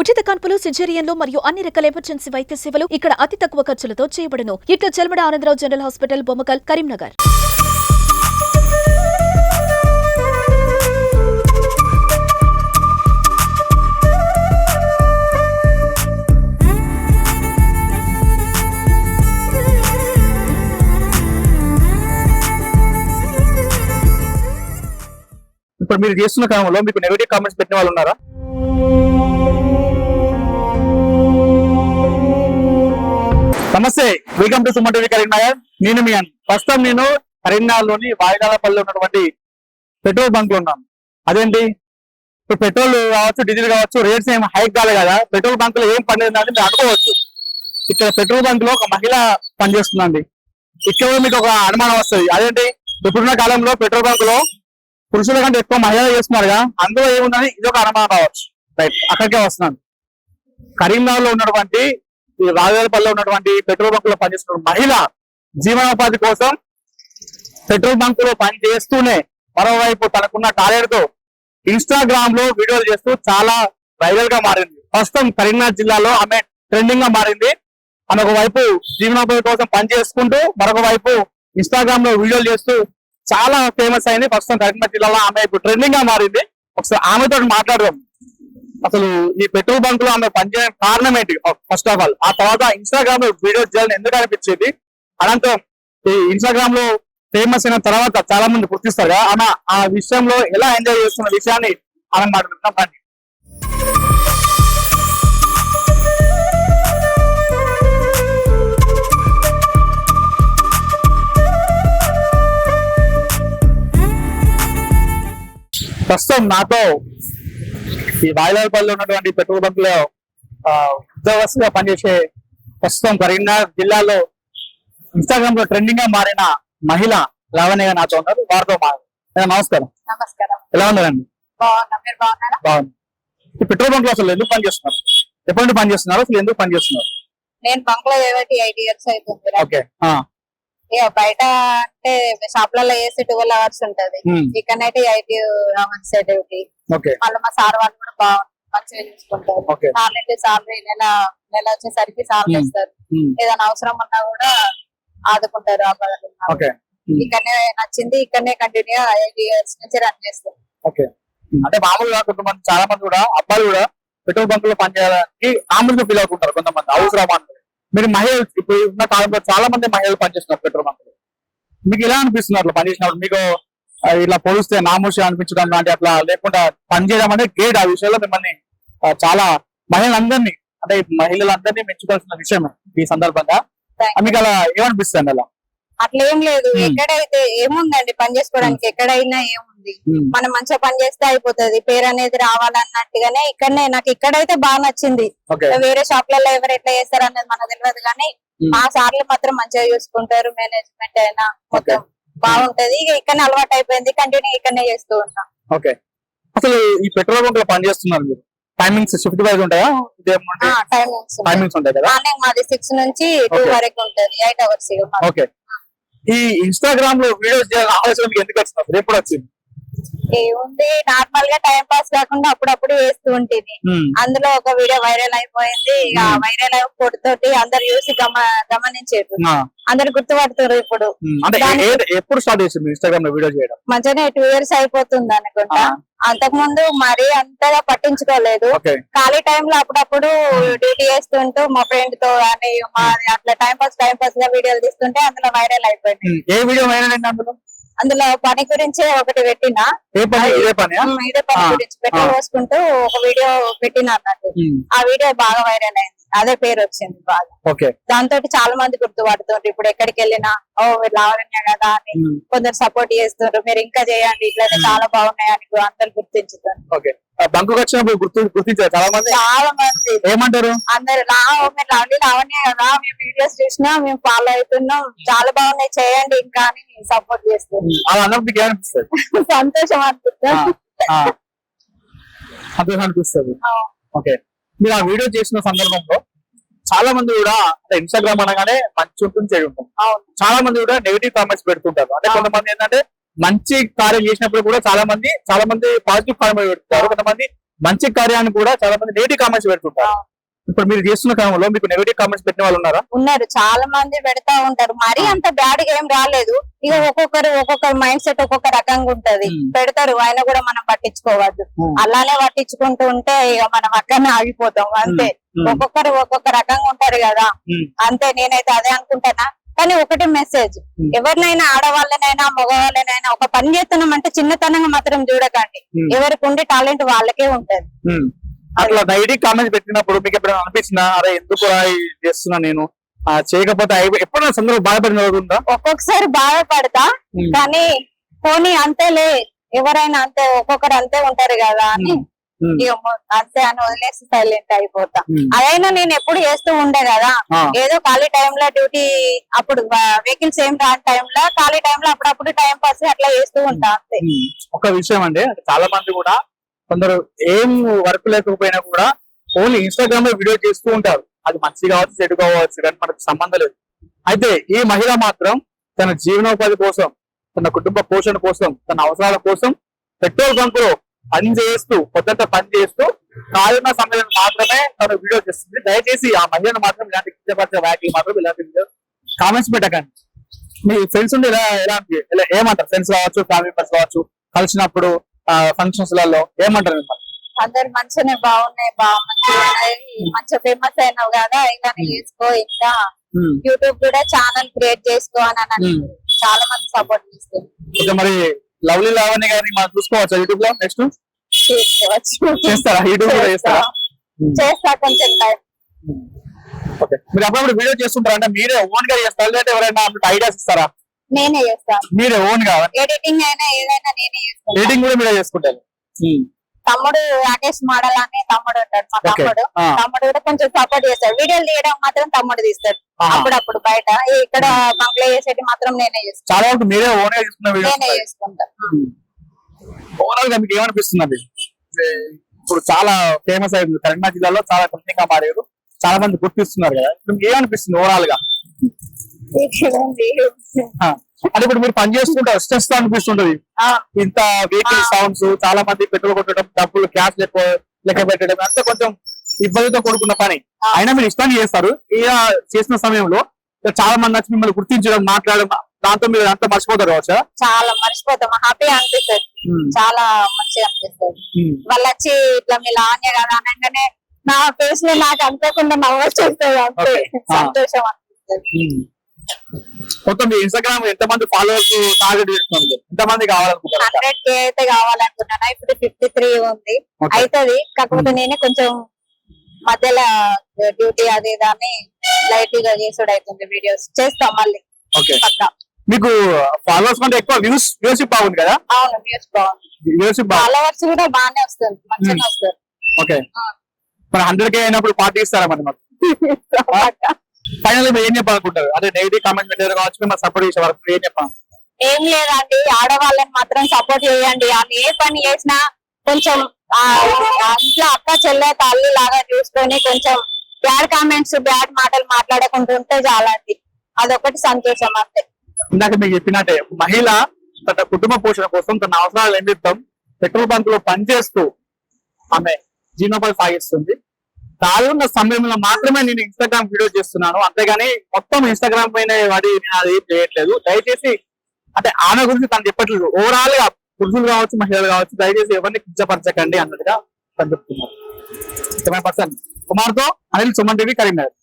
ఉచిత కాన్పులు, సిజేరియన్లు మరియు అన్ని రకాల ఎమర్జెన్సీ వైద్య సేవలు ఇక్కడ అతి తక్కువ ఖర్చులతో చేయబడును. ఇట్లా చెల్మడ ఆనందరావు జనరల్ హాస్పిటల్, బొమ్మకల్, కరీంనగర్. ఇప్పుడు మీరు చేస్తున్న క్రమంలో మీకు నెగటివ్ కామెంట్స్ పెట్టిన వాళ్ళు ఉన్నారా? నమస్తే, welcome to Suman TV Karimnagar. నేను మీ ప్రస్తుతం నేను కరీంనగర్లోని వాయిదాలపల్లిలో ఉన్నటువంటి పెట్రోల్ బంక్ లో ఉన్నాను. అదేంటి, ఇప్పుడు పెట్రోల్ కావచ్చు, డీజిల్ కావచ్చు, రేట్స్ ఏం హైక్ కాలే కదా, పెట్రోల్ బంక్ లో ఏం పనిచేస్తుంది అని మీరు అనుకోవచ్చు. ఇక్కడ పెట్రోల్ బంక్ లో ఒక మహిళ పనిచేస్తుందండి. ఇక్కడ మీకు ఒక అనుమానం వస్తుంది, అదేంటి ఇప్పుడున్న కాలంలో పెట్రోల్ బంక్ లో పురుషుల కంటే ఎక్కువ మహిళలు చేస్తున్నారుగా, అందులో ఏముందని ఇది ఒక అనుమానం కావచ్చు. రైట్, అక్కడికే వస్తున్నాను. కరీంనగర్ లో ఉన్నటువంటి రాజాలపల్లిలో ఉన్నటువంటి పెట్రోల్ బంక్ లో పనిచేస్తున్న మహిళ జీవనోపాధి కోసం పెట్రోల్ బంక్ లో పని చేస్తూనే మరోవైపు తనకున్న టాలెంట్ తో ఇన్స్టాగ్రామ్ లో వీడియోలు చేస్తూ చాలా వైరల్ గా మారింది. ప్రస్తుతం కరీంనగర్ జిల్లాలో ఆమె ట్రెండింగ్ గా మారింది. ఆమె ఒక వైపు జీవనోపాధి కోసం పని చేసుకుంటూ మరొక వైపు ఇన్స్టాగ్రామ్ లో వీడియోలు చేస్తూ చాలా ఫేమస్ అయింది. ప్రస్తుతం కరీంనగర్ జిల్లాలో ఆమె ఇప్పుడు ట్రెండింగ్ గా మారింది. ఒకసారి ఆమెతో మాట్లాడదాం. అసలు ఈ పెట్రోల్ బంక్ లో ఆమె పనిచేయడానికి కారణం ఏంటి, ఫస్ట్ ఆఫ్ ఆల్. ఆ తర్వాత ఇన్స్టాగ్రామ్ లో వీడియోస్ చేయాలని ఎందుకు అనిపించేది, అనంతరం ఈ ఇన్స్టాగ్రామ్ లో ఫేమస్ అయిన తర్వాత చాలా మంది గుర్తిస్తారు కదా, ఆమె ఆ విషయంలో ఎలా ఎంజాయ్ చేస్తున్న విషయాన్ని ఆమె మాట్లాడుతున్నాం. కానీ ప్రస్తుతం నాతో ఈ వాయిదాలపల్లిలో ఉన్నటువంటి పెట్రోల్ బంక్ లో ఉద్యోగస్తుగా పనిచేసే ప్రస్తుతం కరీంనగర్ జిల్లాలో ఇన్స్టాగ్రామ్ లో ట్రెండింగ్ గా మారిన మహిళ లావణ్య నాతో ఉన్నారు. వారితో నమస్కారం. నమస్కారం. ఎలా ఉన్నారండి? బాగుంది. ఈ పెట్రోల్ బంక్ లో అసలు ఎందుకు పని చేస్తున్నారు, ఎప్పటి నుండి పని చేస్తున్నారు, అసలు ఎందుకు పని చేస్తున్నారు? నేను బంక్ లో 8 years అవుతుంది. ఓకే. బయట అంటే షాప్లలో వేసి 12 hours ఉంటది, ఇక్కడైతే 8 hours డ్యూటీ. మళ్ళీ మా సార్ వాళ్ళు కూడా బాగా మంచిగా చూసుకుంటారు. సాలరీ నెల వచ్చేసరికి సాలరీ ఇస్తారు. ఏదైనా అవసరం ఉన్నా కూడా ఆదుకుంటారు. ఇక్కడనే నచ్చింది, ఇక్కడనే కంటిన్యూ 8 years నుంచి రన్ చేస్తారు. అంటే మామూలుగా కొంతమంది, చాలా మంది కూడా అబ్బాయిలు కూడా పెట్రోల్ బంక్ లో పనిచేయడానికి మామూలుగా ఫీల్ అవుతుంటారు. కొంతమంది అవసరం అంటే మీరు మహిళలు ఇప్పుడు ఉన్న కాలంలో చాలా మంది మహిళలు పనిచేస్తున్నారు పెట్రోల్ బంక్ లో. మీకు ఎలా అనిపిస్తుంది అట్లా పనిచేసినప్పుడు? మీకు ఇలా పోలిస్తే నామోషి అనిపించడం లాంటి అట్లా లేకుండా పనిచేయడం అంటే గ్రేట్. ఆ విషయంలో మిమ్మల్ని చాలా మహిళలందరినీ, అంటే మహిళలందరినీ మెచ్చుకోవాల్సిన విషయం ఈ సందర్భంగా. మీకు అలా ఏమనిపిస్తుంది? అలా అట్లా ఏం లేదు. ఎక్కడైతే ఏముందండి పని చేసుకోవడానికి, ఎక్కడైనా ఏముంది, మనం మంచిగా పని చేస్తే అయిపోతుంది. పేరు అనేది రావాలన్నట్టుగానే ఇక్కడనే నాకు ఇక్కడైతే బాగా నచ్చింది. వేరే షాప్లలో ఎవరు ఎట్లా చేస్తారు అనేది మనకు తెలియదు, కానీ మా సార్లు మాత్రం మంచిగా చూసుకుంటారు. మేనేజ్మెంట్ అయినా మొత్తం బాగుంటది. ఇక ఇక్కడనే అలవాటు అయిపోయింది, కంటిన్యూ ఇక్కడనే చేస్తూ ఉన్నాం. ఓకే. అసలు ఈ పెట్రోల్ బంక్ లో పని చేస్తున్నారు మీరు, టైమింగ్స్ షిఫ్ట్ వైజ్ ఉంటాయా? టైమింగ్స్ ఉంటాయి కదా. మాది 6 నుంచి 2 వరకు ఉంటది, 8 hours. ఓకే. ఈ ఇన్స్టాగ్రామ్ లో వీడియోస్ చేయాలని ఆలోచన ఎందుకు వచ్చింది, ఎప్పుడు వచ్చింది? ఏముంది, నార్మల్ గా టైం పాస్ కాకుండా అప్పుడప్పుడు వేస్తూ ఉంటుంది. అందులో ఒక వీడియో వైరల్ అయిపోయింది. ఇక వైరల్ అయిపోతోటి అందరు చూసి గమనించారు, అందరు గుర్తుపడుతున్నారు. ఇప్పుడు ఎప్పుడు స్టార్ట్ చేసింది ఇన్స్టాగ్రామ్ లో వీడియో చేయడం? మంచిగానే 2 years అయిపోతుంది అనుకుంటా. అంతకు ముందు మరీ అంతగా పట్టించుకోలేదు. ఖాళీ టైం లో అప్పుడప్పుడు డ్యూటీ చేస్తుంటూ మా ఫ్రెండ్ తో అని అట్లా టైం పాస్ గా వీడియోలు తీస్తుంటే అందులో వైరల్ అయిపోయింది. ఏ వీడియో వైరల్ అయింది అందులో? అందులో పని గురించే ఒకటి పెట్టినా, ఇదే పని గురించి పెట్రోల్ పోసుకుంటూ ఒక వీడియో పెట్టినా అన్నట్టు. ఆ వీడియో బాగా వైరల్ అయింది, అదే పేరు వచ్చింది బాగా. దాంతో చాలా మంది గుర్తుపడుతుంటారు. ఇప్పుడు ఎక్కడికి వెళ్ళినా ఓ లావణ్య కదా అని కొందరు సపోర్ట్ చేస్తున్నారు. మీరు ఇంకా చేయండి, ఇట్లయితే చాలా బాగున్నాయని అందరు గుర్తించుతారు. బంకు వచ్చినప్పుడు గుర్తించారు చాలా మంది. ఏమంటారు అందరు, మీరు లావణ్య కదా, మేము వీడియోస్ చూసినా, మేము ఫాలో అవుతున్నాం, చాలా బాగున్నాయి, చేయండి ఇంకా అని సపోర్ట్ చేస్తారు. సంతోషం అనిపిస్తుంది. ఓకే. మీరు ఆ వీడియో చేసిన సందర్భంలో చాలా మంది కూడా అంటే ఇన్స్టాగ్రామ్ అనగానే మంచి ఉంటుంది, చెడు ఉంటుంది. చాలా మంది కూడా నెగిటివ్ కామెంట్స్ పెడుతుంటారు. అంటే కొంతమంది ఏంటంటే మంచి కార్యం చేసినప్పుడు కూడా చాలా మంది పాజిటివ్ కామెంట్ పెడతారు, కొంతమంది మంచి కార్యాన్ని కూడా చాలా మంది నెగిటివ్ కామెంట్స్ పెడుతుంటారు. ఇప్పుడు మీరు చేస్తున్న క్రమంలో మీకు నెగిటివ్ కామెంట్స్ పెట్టిన వాళ్ళు ఉన్నారా? ఉన్నారు, చాలా మంది పెడతా ఉంటారు. మరీ అంత బ్యాడ్ గా ఏం రాలేదు. ఇక ఒక్కొక్కరు మైండ్ సెట్ ఒక్కొక్క రకంగా ఉంటది. పెడతారు, ఆయన కూడా మనం పట్టించుకోవద్దు. అలానే పట్టించుకుంటూ ఉంటే ఇక మనం అక్కడనే ఆగిపోతాం అంతే. ఒక్కొక్కరు ఒక్కొక్క రకంగా ఉంటారు కదా, అంతే. నేనైతే అదే అనుకుంటానా. కానీ ఒకటి మెసేజ్, ఎవరినైనా ఆడవాళ్ళనైనా మగవాళ్ళనైనా ఒక పని చేస్తున్నామంటే చిన్నతనంగా మాత్రం చూడకండి. ఎవరికి ఉండే టాలెంట్ వాళ్ళకే ఉంటది. అట్లా నెగిటివ్ కామెంట్స్ పెట్టినప్పుడు మీకు ఎప్పుడైనా అనిపించిందా, అరే ఎందుకు చేస్తున్నా నేను చేయకపోతే ఎప్పుడైనా సందర్భం బాధపడిన ఉందా? ఒక్కొక్కసారి బాధపడతా, కానీ పోనీ అంతేలే, ఎవరైనా అంతే, ఒక్కొక్కరు అంతే ఉంటారు కదా అని అంతే అని వదిలేసి సైలెంట్ అయిపోతా. అదైనా నేను ఎప్పుడు చేస్తూ ఉండే కదా, ఏదో ఖాళీ టైంలో డ్యూటీ, అప్పుడు వెహికల్స్ ఏం రాని టైంలో ఖాళీ టైంలో అప్పుడప్పుడు టైం పాస్ అట్లా చేస్తూ ఉంటా అంతే. ఒక విషయం అండి, చాలా మంది కూడా కొందరు ఏం వర్క్ లేకపోయినా కూడా ఓన్లీ ఇన్స్టాగ్రామ్ లో వీడియో చేస్తూ ఉంటారు. అది మంచి కావచ్చు చెడు కావచ్చు, కానీ మనకు సంబంధం లేదు. అయితే ఈ మహిళ మాత్రం తన జీవనోపాధి కోసం, తన కుటుంబ పోషణ కోసం, తన అవసరాల కోసం పెట్రోల్ బంక్ లో పని చేస్తూ పని చేస్తూ కాలిన సమయం మాత్రమే తను వీడియో చేస్తుంది. దయచేసి ఆ మహిళను మాత్రం ఇలాంటి కించపరిచే వ్యాఖ్యలు మాత్రం ఇలాంటి కామెంట్స్ పెట్టకండి. మీ ఫ్రెండ్స్ ఉండి ఇలా ఏమంటారు? ఫ్రెండ్స్ కావచ్చు, ఫ్యామిలీ మెంబర్స్ కావచ్చు, కలిసినప్పుడు ఫంక్షన్స్ లలో ఏమంటారు? అందరు మంచిగానే బాగున్నాయి, మంచిగా ఫేమస్ అయినావు కదా, ఇలానే చేసుకో, ఇంకా యూట్యూబ్ కూడా ఛానల్ క్రియేట్ చేసుకో అని చాలా మంది సపోర్ట్ చేస్తారు. మరి లవ్లీ లావణ్య గారిని మనం చూసుకోవచ్చా యూట్యూబ్ లో? నెక్స్ట్ చేస్తారా? యూట్యూబ్ లో చేస్తారా? చేస్తా కొంచెం టైం. ఓకే, మీరు అప్పుడప్పుడు వీడియో చేస్తుంటారా? అంటే మీరే ఓన్ గా చేస్తారా లేదా ఎవరైనా ఐడియాస్ ఇస్తారా? నేనే చేస్తాను. మీరే ఓన్ గా ఎడిటింగ్ అయినా ఏదైనా నేనే చేస్తాను. ఎడిటింగ్ కూడా మీరే చేసుకుంటారు. తమ్ముడు రాకేష్ మోడల్ అని తమ్ముడు ఉంటాడు, మా తమ్ముడు కూడా కొంచెం సపోర్ట్ చేస్తాడు. వీడియోలు తీయడం మాత్రం తమ్ముడు తీస్తాడు అప్పుడప్పుడు. బయట ఇక్కడ బంక్లో చేసేది మాత్రం నేనే చేస్తాను. చాలా వరకు మీరే ఓన్ గా నేనే చేసుకుంటా. ఓవరాల్ గా మీకు ఏమనిపిస్తుంది? ఇప్పుడు చాలా ఫేమస్ అయింది కరీంనగర్ జిల్లాలో, చాలా కంపెనీగా మారారు, చాలా మంది గుర్తిస్తున్నారు కదా. మీకు ఏమనిపిస్తుంది ఓవరాల్ గా? అంటే ఇప్పుడు మీరు పని చేసుకుంటారు, స్ట్రెస్ అనిపిస్తుంటది. ఇంత వెహికల్ సౌండ్స్, చాలా మంది పెట్రోల్ కొట్టడం, డబ్బులు క్యాష్ లెక్క పెట్టడం, అంతా కొంచెం ఇబ్బందితో కూడుకున్న పని. అయినా మీరు ఇష్టాన్ని చేస్తారు. ఇలా చేసిన సమయంలో చాలా మంది వచ్చి మిమ్మల్ని గుర్తించడం, మాట్లాడడం, దాంతో మీరు అంతా మర్చిపోతారు కావచ్చా? చాలా మర్చిపోతాం, హ్యాపీగా అనిపిస్తుంది, చాలా మంచిగా అనిపిస్తుంది. వాళ్ళు వచ్చి ఇట్లా మీ లావణ్య కదా అనగానే నా ఫేస్ లో నాకు అంతకుండా నవ్వొచ్చేస్తుంది, అంతే సంతోషం అనిపిస్తుంది. మొత్తం మీ ఇన్స్టాగ్రామ్ ఎంత మంది ఫాలోవర్స్ టార్గెట్ చేస్తున్నారు? ఎంత మంది కావాలనుకుంటారు? 100K అయితే కావాలనుకున్నాను. ఇప్పుడు 53 ఉంది, అవుతుంది. కాకపోతే నేనే కొంచెం మధ్యలో డ్యూటీ అది దాన్ని లైట్ గా చేసుడు అవుతుంది. వీడియోస్ చేస్తాం మళ్ళీ పక్కా. మీకు ఫాలోవర్స్ కంటే ఎక్కువ వ్యూషిప్ బాగుంది కదా? అవును, వ్యూస్ బాగుంది. ఫాలోవర్స్ కూడా బాగానే వస్తుంది, మంచిగా వస్తారు. ఓకే, మరి 100K అయినప్పుడు పార్టీ ఇస్తారా? మరి ఫైనల్ మీరు ఏం చెప్పాలనుకుంటారు? అదే నెగిటివ్ కామెంట్ పెట్టారు కావచ్చు, మేము సపోర్ట్ చేసే వరకు ఏం చెప్పాలి? ఏం లేదండి, ఆడవాళ్ళని మాత్రం సపోర్ట్ చేయండి. వాళ్ళు ఏ పని చేసినా కొంచెం ఇంట్లో అక్క చెల్లె తల్లి లాగా చూసుకొని కొంచెం బ్యాడ్ కామెంట్స్, బ్యాడ్ మాటలు మాట్లాడకుండా ఉంటే చాలండి, అదొకటి సంతోషం అంతే. ఇందాక మీకు చెప్పినట్టే మహిళ తన కుటుంబ పోషణ కోసం తన అవసరాలు నిమిత్తం పెట్రోల్ బంక్ లో పనిచేస్తూ ఆమె జీవనోపాధి సాగిస్తుంది. దాని సమయంలో మాత్రమే నేను ఇన్స్టాగ్రామ్ వీడియో చేస్తున్నాను, అంతేగాని మొత్తం ఇన్స్టాగ్రామ్ పైన వాడి నేను అది ఏం చేయట్లేదు. దయచేసి అంటే ఆమె గురించి తను చెప్పట్లేదు, ఓవరాల్ గా పురుషులు కావచ్చు, మహిళలు కావచ్చు, దయచేసి ఎవరిని కించపరచకండి అన్నట్టుగా తను చెప్తున్నారు. 100% కుమార్తో అనిల్, సుమన్ టీవీ, కరీంనగర్.